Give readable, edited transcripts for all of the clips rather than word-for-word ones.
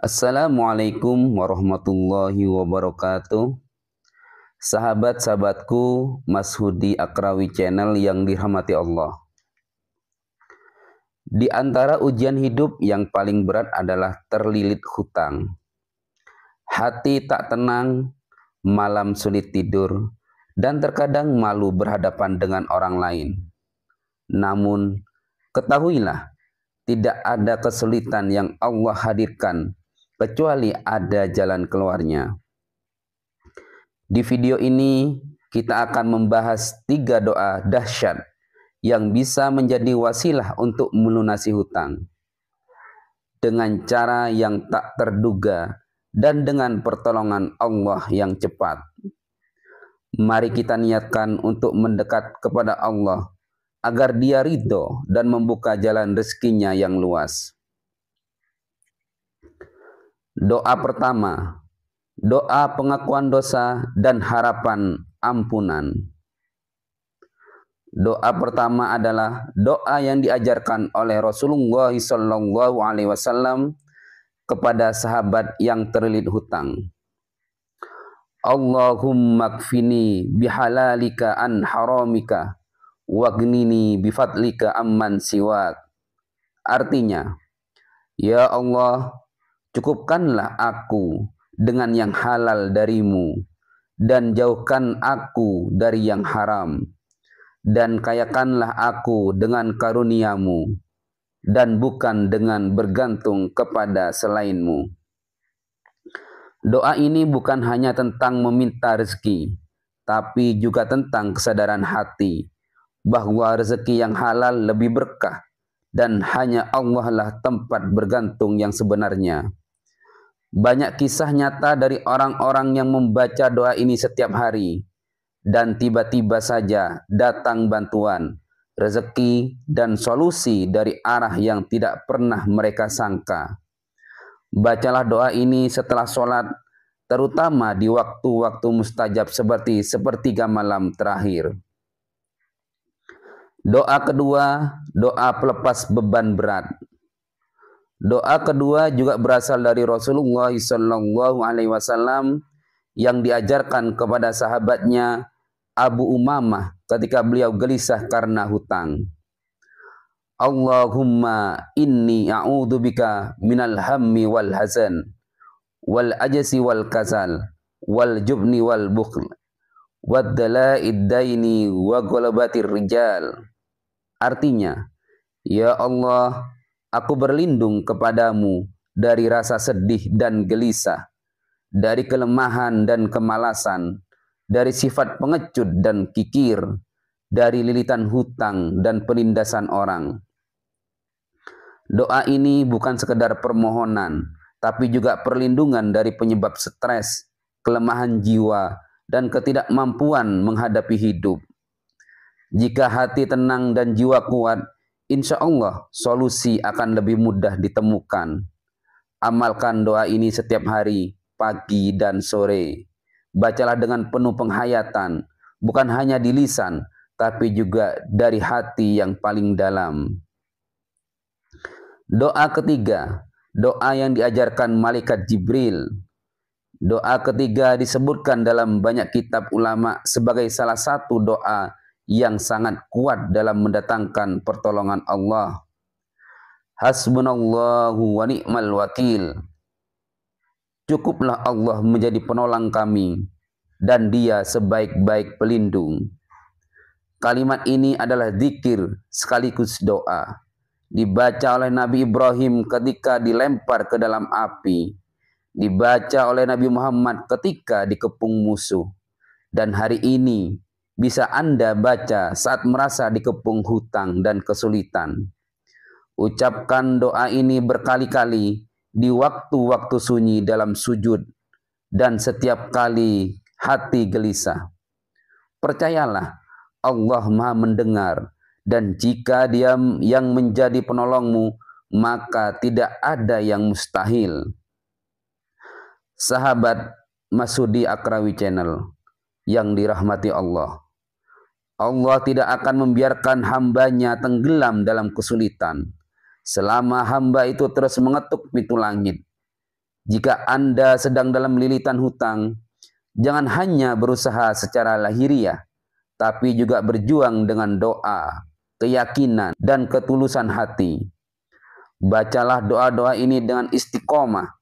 Assalamualaikum warahmatullahi wabarakatuh. Sahabat-sahabatku, Mas Hudi Akrawi Channel yang dirahmati Allah. Di antara ujian hidup yang paling berat adalah terlilit hutang. Hati tak tenang, malam sulit tidur, dan terkadang malu berhadapan dengan orang lain. Namun, ketahuilah, tidak ada kesulitan yang Allah hadirkan kecuali ada jalan keluarnya. Di video ini kita akan membahas 3 doa dahsyat yang bisa menjadi wasilah untuk melunasi hutang dengan cara yang tak terduga dan dengan pertolongan Allah yang cepat. Mari kita niatkan untuk mendekat kepada Allah agar Dia ridho dan membuka jalan rezekinya yang luas. Doa pertama, doa pengakuan dosa dan harapan ampunan. Doa pertama adalah doa yang diajarkan oleh Rasulullah SAW kepada sahabat yang terlilit hutang. Allahumma kfini bihalalika an haramika wagnini bifadlika amman siwak. Artinya, ya Allah, cukupkanlah aku dengan yang halal darimu, dan jauhkan aku dari yang haram, dan kayakanlah aku dengan karuniamu, dan bukan dengan bergantung kepada selainmu. Doa ini bukan hanya tentang meminta rezeki, tapi juga tentang kesadaran hati bahwa rezeki yang halal lebih berkah, dan hanya Allah lah tempat bergantung yang sebenarnya. Banyak kisah nyata dari orang-orang yang membaca doa ini setiap hari, dan tiba-tiba saja datang bantuan, rezeki, dan solusi dari arah yang tidak pernah mereka sangka. Bacalah doa ini setelah sholat, terutama di waktu-waktu mustajab seperti sepertiga malam terakhir. Doa kedua, doa pelepas beban berat. Doa kedua juga berasal dari Rasulullah SAW yang diajarkan kepada sahabatnya Abu Umamah ketika beliau gelisah karena hutang. Allahumma inni a'udzubika minal hammi wal hazan wal ajzi wal kasal wal jubni wal bukhl wad dala'id daini wa ghalabatir rijal. Artinya, ya Allah, aku berlindung kepadamu dari rasa sedih dan gelisah, dari kelemahan dan kemalasan, dari sifat pengecut dan kikir, dari lilitan hutang dan penindasan orang. Doa ini bukan sekedar permohonan, tapi juga perlindungan dari penyebab stres, kelemahan jiwa, dan ketidakmampuan menghadapi hidup. Jika hati tenang dan jiwa kuat, insya Allah solusi akan lebih mudah ditemukan. Amalkan doa ini setiap hari, pagi dan sore. Bacalah dengan penuh penghayatan, bukan hanya di lisan, tapi juga dari hati yang paling dalam. Doa ketiga, doa yang diajarkan malaikat Jibril. Doa ketiga disebutkan dalam banyak kitab ulama sebagai salah satu doa yang sangat kuat dalam mendatangkan pertolongan Allah. Hasbunallahu wa ni'mal wakil. Cukuplah Allah menjadi penolong kami, dan Dia sebaik-baik pelindung. Kalimat ini adalah zikir sekaligus doa. Dibaca oleh Nabi Ibrahim ketika dilempar ke dalam api. Dibaca oleh Nabi Muhammad ketika dikepung musuh. Dan hari ini bisa Anda baca saat merasa dikepung hutang dan kesulitan. Ucapkan doa ini berkali-kali di waktu-waktu sunyi dalam sujud dan setiap kali hati gelisah. Percayalah, Allah Maha mendengar, dan jika Dia yang menjadi penolongmu, maka tidak ada yang mustahil. Sahabat Mas Hudi Akrawi Channel yang dirahmati Allah, Allah tidak akan membiarkan hambanya tenggelam dalam kesulitan selama hamba itu terus mengetuk pintu langit. Jika Anda sedang dalam lilitan hutang, jangan hanya berusaha secara lahiriah, tapi juga berjuang dengan doa, keyakinan, dan ketulusan hati. Bacalah doa-doa ini dengan istiqomah,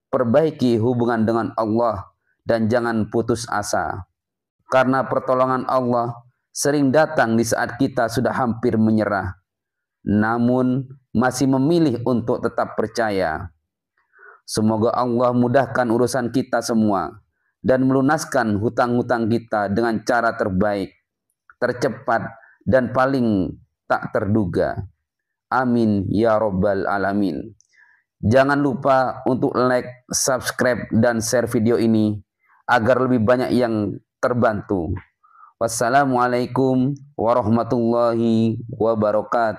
perbaiki hubungan dengan Allah, dan jangan putus asa. Karena pertolongan Allah sering datang di saat kita sudah hampir menyerah, namun masih memilih untuk tetap percaya. Semoga Allah mudahkan urusan kita semua dan melunaskan hutang-hutang kita dengan cara terbaik, tercepat, dan paling tak terduga. Amin ya Rabbal Alamin. Jangan lupa untuk like, subscribe, dan share video ini agar lebih banyak yang terbantu. Wassalamualaikum warahmatullahi wabarakatuh.